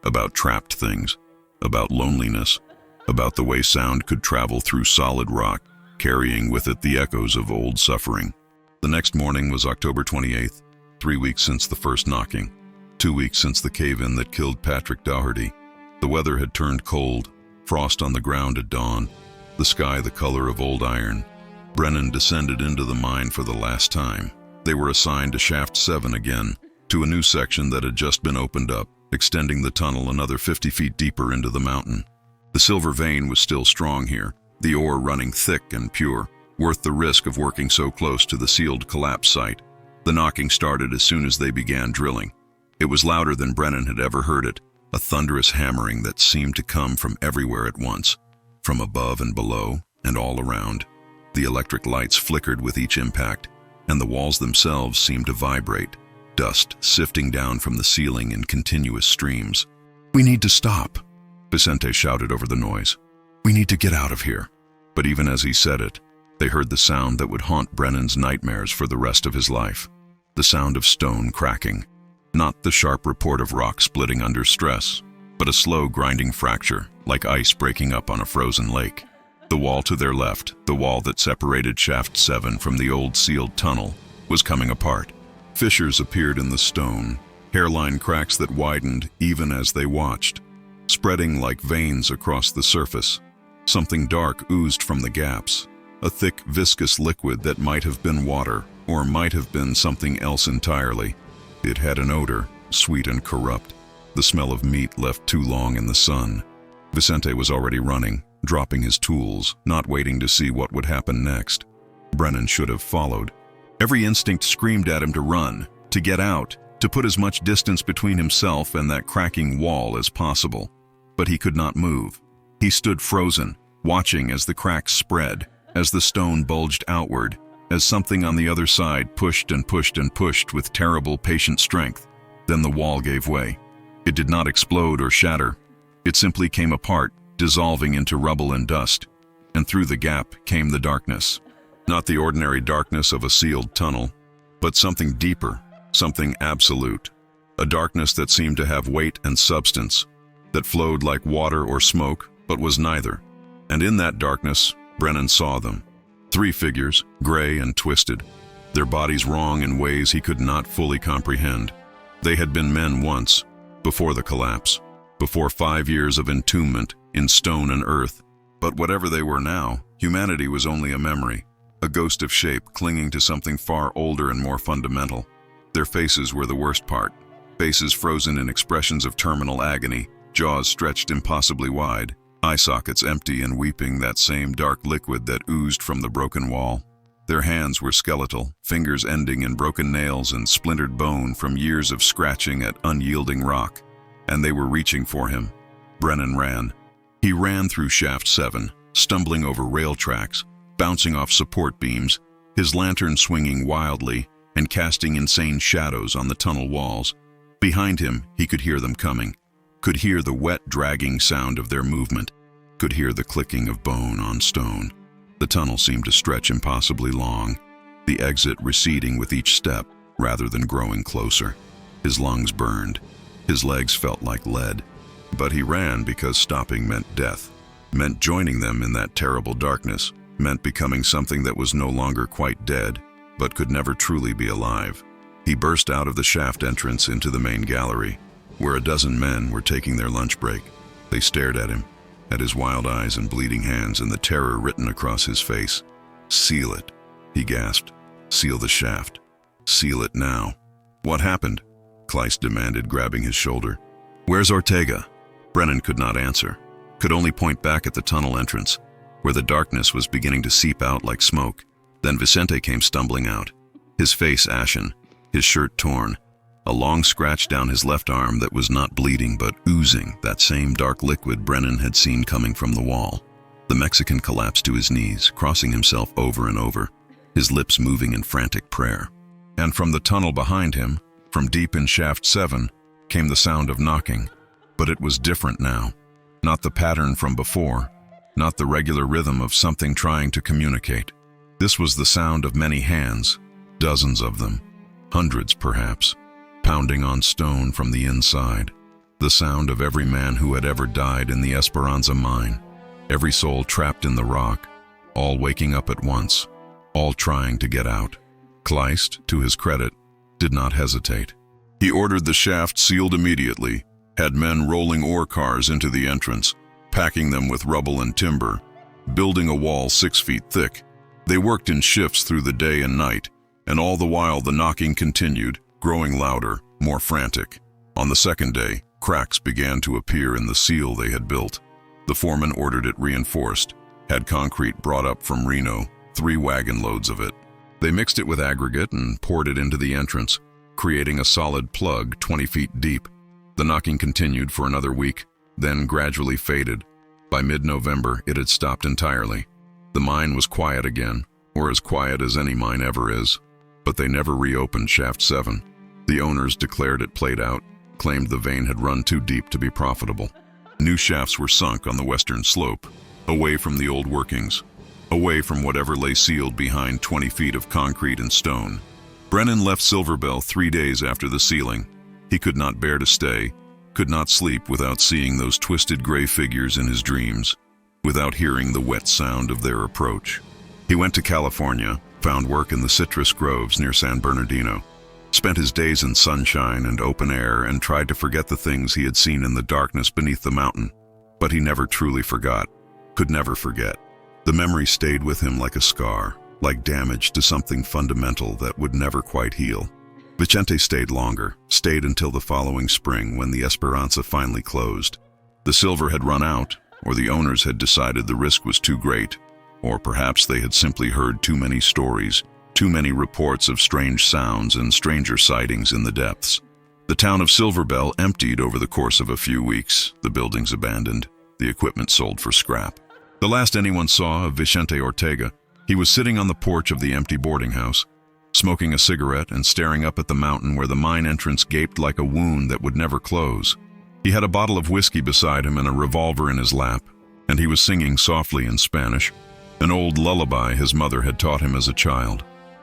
about trapped things, about loneliness, about the way sound could travel through solid rock, carrying with it the echoes of old suffering. The next morning was October 28th, 3 weeks since the first knocking, 2 weeks since the cave-in that killed Patrick Doherty. The weather had turned cold, frost on the ground at dawn, the sky the color of old iron. Brennan descended into the mine for the last time. They were assigned to Shaft 7 again, to a new section that had just been opened up, extending the tunnel another 50 feet deeper into the mountain. The silver vein was still strong here, the ore running thick and pure, worth the risk of working so close to the sealed collapse site. The knocking started as soon as they began drilling. It was louder than Brennan had ever heard it, a thunderous hammering that seemed to come from everywhere at once, from above and below and all around. The electric lights flickered with each impact, and the walls themselves seemed to vibrate, dust sifting down from the ceiling in continuous streams. "We need to stop," Vicente shouted over the noise. "We need to get out of here." But even as he said it, they heard the sound that would haunt Brennan's nightmares for the rest of his life. The sound of stone cracking. Not the sharp report of rock splitting under stress, but a slow grinding fracture, like ice breaking up on a frozen lake. The wall to their left, the wall that separated Shaft 7 from the old sealed tunnel, was coming apart. Fissures appeared in the stone, hairline cracks that widened even as they watched, spreading like veins across the surface. Something dark oozed from the gaps, a thick, viscous liquid that might have been water, or might have been something else entirely. It had an odor, sweet and corrupt, the smell of meat left too long in the sun. Vicente was already running, dropping his tools, not waiting to see what would happen next. Brennan should have followed. Every instinct screamed at him to run, to get out, to put as much distance between himself and that cracking wall as possible. But he could not move. He stood frozen, watching as the cracks spread, as the stone bulged outward, as something on the other side pushed and pushed and pushed with terrible, patient strength. Then the wall gave way. It did not explode or shatter. It simply came apart, dissolving into rubble and dust. And through the gap came the darkness. Not the ordinary darkness of a sealed tunnel, but something deeper, something absolute. A darkness that seemed to have weight and substance, that flowed like water or smoke, but was neither. And in that darkness, Brennan saw them. 3 figures, gray and twisted, their bodies wrong in ways he could not fully comprehend. They had been men once, before the collapse, before 5 years of entombment in stone and earth. But whatever they were now, humanity was only a memory, a ghost of shape clinging to something far older and more fundamental. Their faces were the worst part, faces frozen in expressions of terminal agony, jaws stretched impossibly wide, eye sockets empty and weeping that same dark liquid that oozed from the broken wall. Their hands were skeletal, fingers ending in broken nails and splintered bone from years of scratching at unyielding rock. And they were reaching for him. Brennan ran. He ran through Shaft 7, stumbling over rail tracks, bouncing off support beams, his lantern swinging wildly and casting insane shadows on the tunnel walls. Behind him, he could hear them coming, could hear the wet, dragging sound of their movement, could hear the clicking of bone on stone. The tunnel seemed to stretch impossibly long, the exit receding with each step rather than growing closer. His lungs burned. His legs felt like lead. But he ran because stopping meant death, meant joining them in that terrible darkness, meant becoming something that was no longer quite dead, but could never truly be alive. He burst out of the shaft entrance into the main gallery, where a dozen men were taking their lunch break. They stared at him, at his wild eyes and bleeding hands and the terror written across his face. "Seal it," he gasped. "Seal the shaft. Seal it now. What happened? Kleist demanded, grabbing his shoulder. Where's Ortega? Brennan could not answer, could only point back at the tunnel entrance, where the darkness was beginning to seep out like smoke. Then Vicente came stumbling out, his face ashen, his shirt torn, a long scratch down his left arm that was not bleeding but oozing that same dark liquid Brennan had seen coming from the wall. The Mexican collapsed to his knees, crossing himself over and over, his lips moving in frantic prayer. And from the tunnel behind him, from deep in Shaft 7, came the sound of knocking. But it was different now. Not the pattern from before, not the regular rhythm of something trying to communicate. This was the sound of many hands, dozens of them, hundreds perhaps, pounding on stone from the inside. The sound of every man who had ever died in the Esperanza Mine, every soul trapped in the rock, all waking up at once, all trying to get out. Kleist, to his credit, did not hesitate. He ordered the shaft sealed immediately, had men rolling ore cars into the entrance, packing them with rubble and timber, building a wall 6 feet thick. They worked in shifts through the day and night, and all the while the knocking continued, growing louder, more frantic. On the second day, cracks began to appear in the seal they had built. The foreman ordered it reinforced, had concrete brought up from Reno, 3 wagon loads of it. They mixed it with aggregate and poured it into the entrance, creating a solid plug 20 feet deep. The knocking continued for another week, then gradually faded. By mid-November, it had stopped entirely. The mine was quiet again, or as quiet as any mine ever is, but they never reopened Shaft 7. The owners declared it played out, claimed the vein had run too deep to be profitable. New shafts were sunk on the western slope, away from the old workings, away from whatever lay sealed behind 20 feet of concrete and stone. Brennan left Silverbell 3 days after the sealing. He could not bear to stay, could not sleep without seeing those twisted gray figures in his dreams, without hearing the wet sound of their approach. He went to California, found work in the citrus groves near San Bernardino, spent his days in sunshine and open air, and tried to forget the things he had seen in the darkness beneath the mountain. But he never truly forgot, could never forget. The memory stayed with him like a scar, like damage to something fundamental that would never quite heal. Vicente stayed longer, stayed until the following spring when the Esperanza finally closed. The silver had run out, or the owners had decided the risk was too great, or perhaps they had simply heard too many stories, too many reports of strange sounds and stranger sightings in the depths. The town of Silverbell emptied over the course of a few weeks, the buildings abandoned, the equipment sold for scrap. The last anyone saw of Vicente Ortega, he was sitting on the porch of the empty boarding house, smoking a cigarette and staring up at the mountain where the mine entrance gaped like a wound that would never close. He had a bottle of whiskey beside him and a revolver in his lap, and he was singing softly in Spanish, an old lullaby his mother had taught him as a child.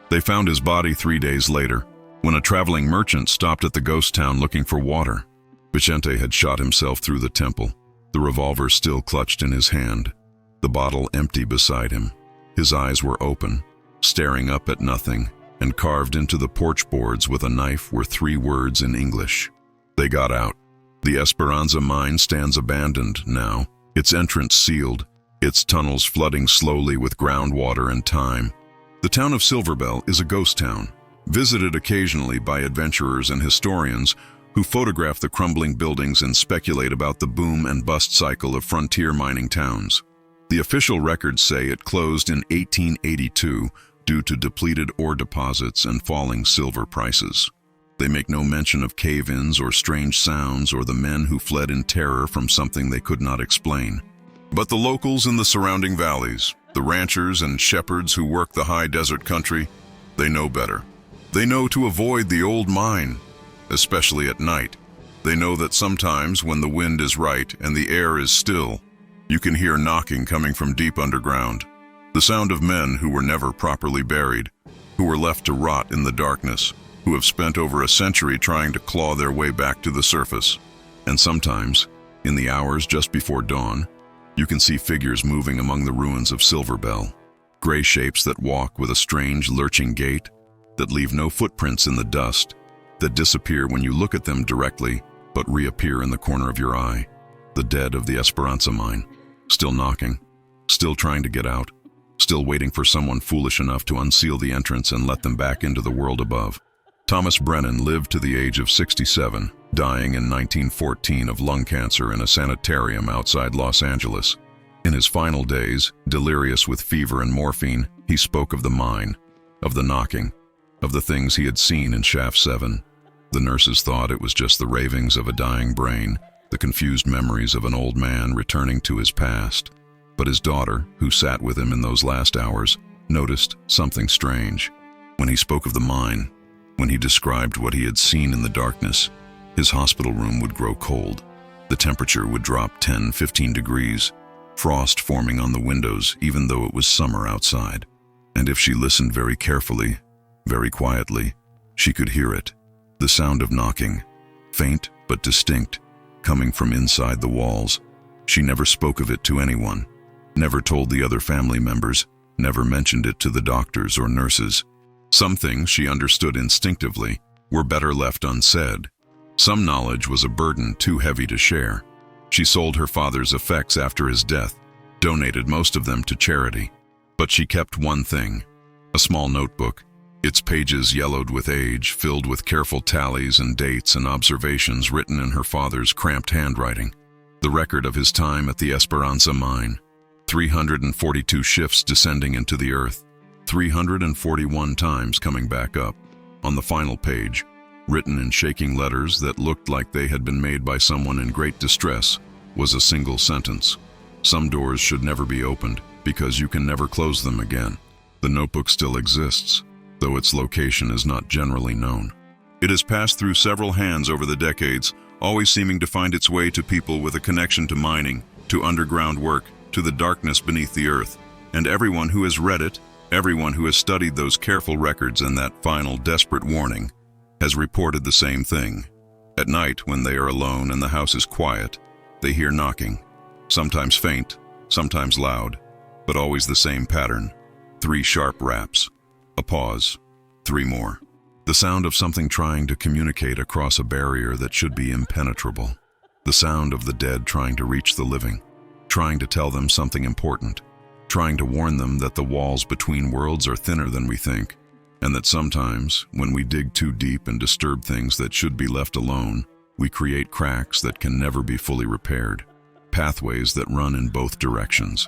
They found his body 3 days later, when a traveling merchant stopped at the ghost town looking for water. Vicente had shot himself through the temple, the revolver still clutched in his hand, the bottle empty beside him. His eyes were open, staring up at nothing, and carved into the porch boards with a knife were 3 words in English. They got out. The Esperanza Mine stands abandoned now, its entrance sealed, its tunnels flooding slowly with groundwater and time. The town of Silverbell is a ghost town, visited occasionally by adventurers and historians who photograph the crumbling buildings and speculate about the boom and bust cycle of frontier mining towns. The official records say it closed in 1882 due to depleted ore deposits and falling silver prices. They make no mention of cave-ins or strange sounds or the men who fled in terror from something they could not explain. But the locals in the surrounding valleys, the ranchers and shepherds who work the high desert country, they know better. They know to avoid the old mine, especially at night. They know that sometimes when the wind is right and the air is still, you can hear knocking coming from deep underground. The sound of men who were never properly buried, who were left to rot in the darkness, who have spent over a century trying to claw their way back to the surface. And sometimes, in the hours just before dawn, you can see figures moving among the ruins of Silverbell, gray shapes that walk with a strange lurching gait, that leave no footprints in the dust, that disappear when you look at them directly, but reappear in the corner of your eye. The dead of the Esperanza Mine, still knocking, still trying to get out, still waiting for someone foolish enough to unseal the entrance and let them back into the world above. Thomas Brennan lived to the age of 67, dying in 1914 of lung cancer in a sanitarium outside Los Angeles. In his final days, delirious with fever and morphine, he spoke of the mine, of the knocking, of the things he had seen in Shaft 7. The nurses thought it was just the ravings of a dying brain, the confused memories of an old man returning to his past. But his daughter, who sat with him in those last hours, noticed something strange. When he spoke of the mine, when he described what he had seen in the darkness, his hospital room would grow cold. The temperature would drop 10-15 degrees, frost forming on the windows even though it was summer outside. And if she listened very carefully, very quietly, she could hear it. The sound of knocking, faint but distinct, coming from inside the walls. She never spoke of it to anyone, never told the other family members, never mentioned it to the doctors or nurses. Some things she understood instinctively were better left unsaid. Some knowledge was a burden too heavy to share. She sold her father's effects after his death, donated most of them to charity. But she kept one thing, a small notebook, its pages yellowed with age, filled with careful tallies and dates and observations written in her father's cramped handwriting. The record of his time at the Esperanza Mine. 342 shifts descending into the earth, 341 times coming back up. On the final page, written in shaking letters that looked like they had been made by someone in great distress, was a single sentence. Some doors should never be opened, because you can never close them again. The notebook still exists, though its location is not generally known. It has passed through several hands over the decades, always seeming to find its way to people with a connection to mining, to underground work, to the darkness beneath the earth. And everyone who has read it, everyone who has studied those careful records and that final desperate warning, has reported the same thing. At night, when they are alone and the house is quiet, they hear knocking, sometimes faint, sometimes loud, but always the same pattern. 3 sharp raps, a pause, 3 more. The sound of something trying to communicate across a barrier that should be impenetrable. The sound of the dead trying to reach the living, trying to tell them something important, trying to warn them that the walls between worlds are thinner than we think, and that sometimes, when we dig too deep and disturb things that should be left alone, we create cracks that can never be fully repaired, pathways that run in both directions.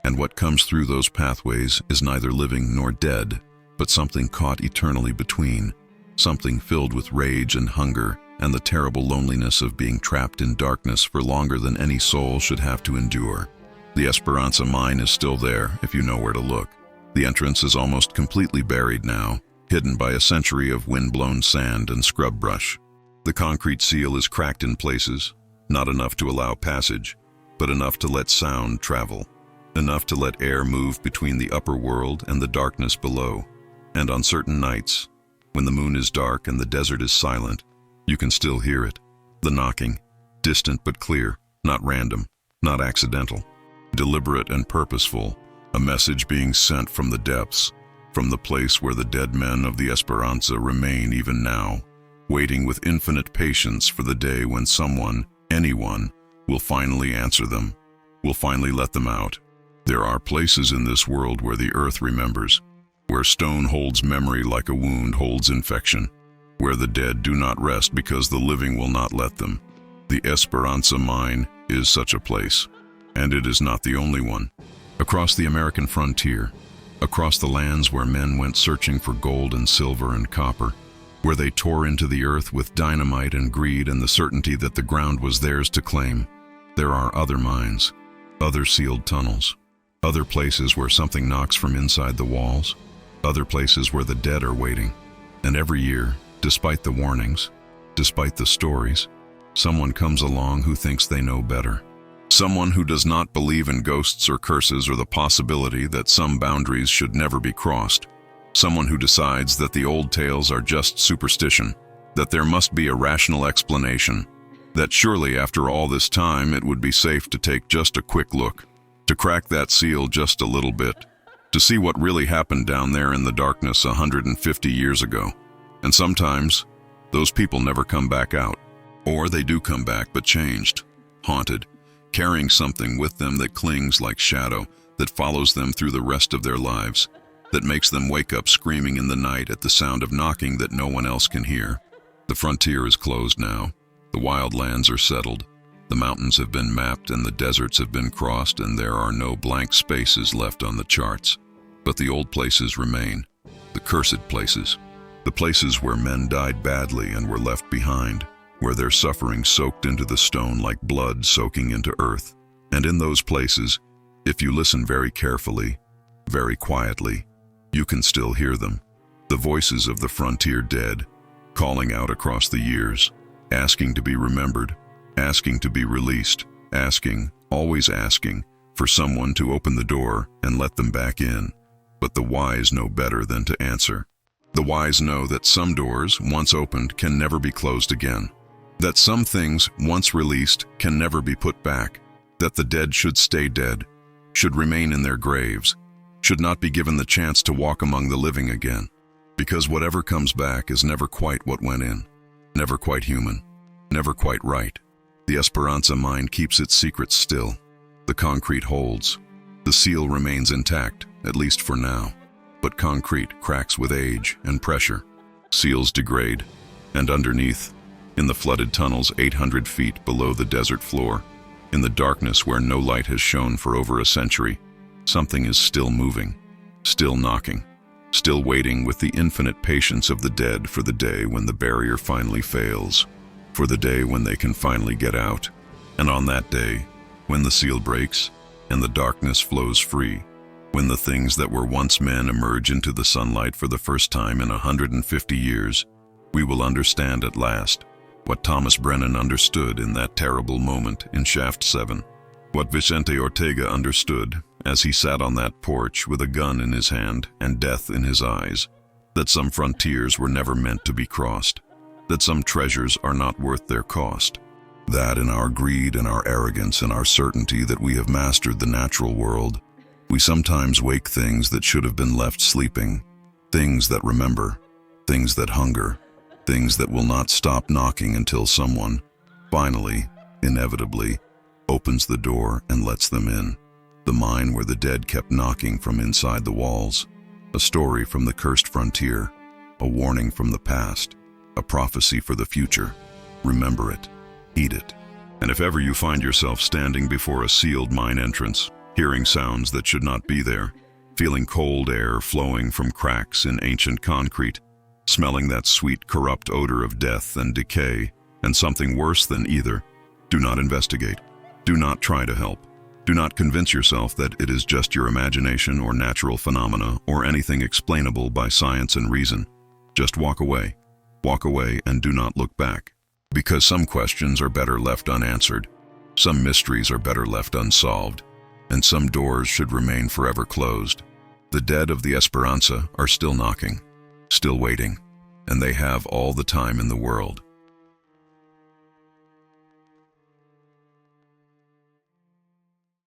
And what comes through those pathways is neither living nor dead, but something caught eternally between, something filled with rage and hunger and the terrible loneliness of being trapped in darkness for longer than any soul should have to endure. The Esperanza Mine is still there, if you know where to look. The entrance is almost completely buried now, hidden by a century of wind-blown sand and scrub brush. The concrete seal is cracked in places, not enough to allow passage, but enough to let sound travel, enough to let air move between the upper world and the darkness below. And on certain nights, when the moon is dark and the desert is silent, you can still hear it. The knocking, distant but clear, not random, not accidental, deliberate and purposeful, a message being sent from the depths, from the place where the dead men of the Esperanza remain even now, waiting with infinite patience for the day when someone, anyone, will finally answer them, will finally let them out. There are places in this world where the earth remembers, where stone holds memory like a wound holds infection, where the dead do not rest because the living will not let them. The Esperanza Mine is such a place, and it is not the only one. Across the American frontier, across the lands where men went searching for gold and silver and copper, where they tore into the earth with dynamite and greed and the certainty that the ground was theirs to claim, there are other mines, other sealed tunnels, other places where something knocks from inside the walls, other places where the dead are waiting. And every year, despite the warnings, despite the stories, someone comes along who thinks they know better. Someone who does not believe in ghosts or curses or the possibility that some boundaries should never be crossed. Someone who decides that the old tales are just superstition, that there must be a rational explanation, that surely after all this time it would be safe to take just a quick look, to crack that seal just a little bit, to see what really happened down there in the darkness 150 years ago. And sometimes, those people never come back out. Or they do come back but changed, haunted, carrying something with them that clings like shadow, that follows them through the rest of their lives. that makes them wake up screaming in the night at the sound of knocking that no one else can hear. The frontier is closed now. The wild lands are settled. The mountains have been mapped and the deserts have been crossed, and there are no blank spaces left on the charts. But the old places remain, the cursed places, the places where men died badly and were left behind, where their suffering soaked into the stone like blood soaking into earth. And in those places, if you listen very carefully, very quietly, you can still hear them, the voices of the frontier dead, calling out across the years, asking to be remembered, asking to be released, asking, always asking, for someone to open the door and let them back in. But the wise know better than to answer. The wise know that some doors, once opened, can never be closed again. That some things, once released, can never be put back. That the dead should stay dead, should remain in their graves, should not be given the chance to walk among the living again. Because whatever comes back is never quite what went in. Never quite human. Never quite right. The Esperanza Mine keeps its secrets still. The concrete holds. The seal remains intact, at least for now. But concrete cracks with age and pressure. Seals degrade. And underneath, in the flooded tunnels 800 feet below the desert floor, in the darkness where no light has shone for over a century, something is still moving, still knocking, still waiting with the infinite patience of the dead for the day when the barrier finally fails, for the day when they can finally get out. And on that day, when the seal breaks and the darkness flows free, when the things that were once men emerge into the sunlight for the first time in 150 years, we will understand at last what Thomas Brennan understood in that terrible moment in Shaft 7, what Vicente Ortega understood as he sat on that porch with a gun in his hand and death in his eyes, that some frontiers were never meant to be crossed, that some treasures are not worth their cost, that in our greed and our arrogance and our certainty that we have mastered the natural world, we sometimes wake things that should have been left sleeping, things that remember, things that hunger, things that will not stop knocking until someone, finally, inevitably, opens the door and lets them in. The mine where the dead kept knocking from inside the walls. A story from the cursed frontier. A warning from the past. A prophecy for the future. Remember it. Heed it. And if ever you find yourself standing before a sealed mine entrance, hearing sounds that should not be there, feeling cold air flowing from cracks in ancient concrete, smelling that sweet corrupt odor of death and decay, and something worse than either, do not investigate. Do not try to help. Do not convince yourself that it is just your imagination or natural phenomena or anything explainable by science and reason. Just walk away. Walk away and do not look back. Because some questions are better left unanswered. Some mysteries are better left unsolved. And some doors should remain forever closed. The dead of the Esperanza are still knocking, still waiting, and they have all the time in the world.